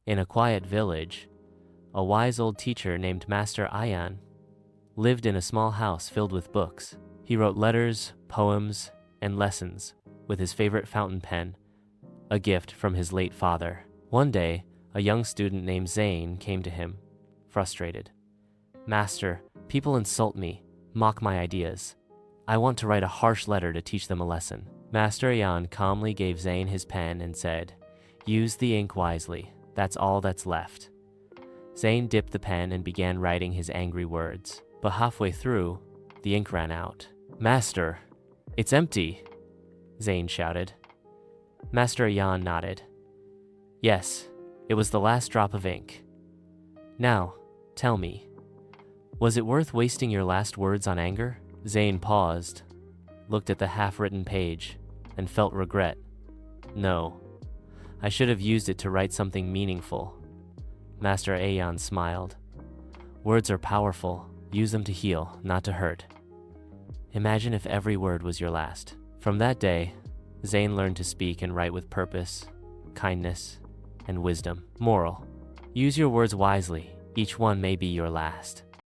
In a quiet village, a wise old teacher named Master Ayan lived in a small house filled with books. He wrote letters, poems, and lessons with his favorite fountain pen, a gift from his late father. One day, a young student named Zane came to him, frustrated. "Master, people insult me, mock my ideas. I want to write a harsh letter to teach them a lesson." Master Ayan calmly gave Zane his pen and said, "Use the ink wisely. That's all that's left." Zane dipped the pen and began writing his angry words. But halfway through, the ink ran out. "Master, it's empty," Zane shouted. Master Ayan nodded. "Yes, it was the last drop of ink. Now, tell me, was it worth wasting your last words on anger?" Zane paused, looked at the half-written page, and felt regret. "No, I should have used it to write something meaningful." Master Ayan smiled. "Words are powerful. Use them to heal, not to hurt. Imagine if every word was your last." From that day, Zane learned to speak and write with purpose, kindness, and wisdom. Moral: use your words wisely. Each one may be your last.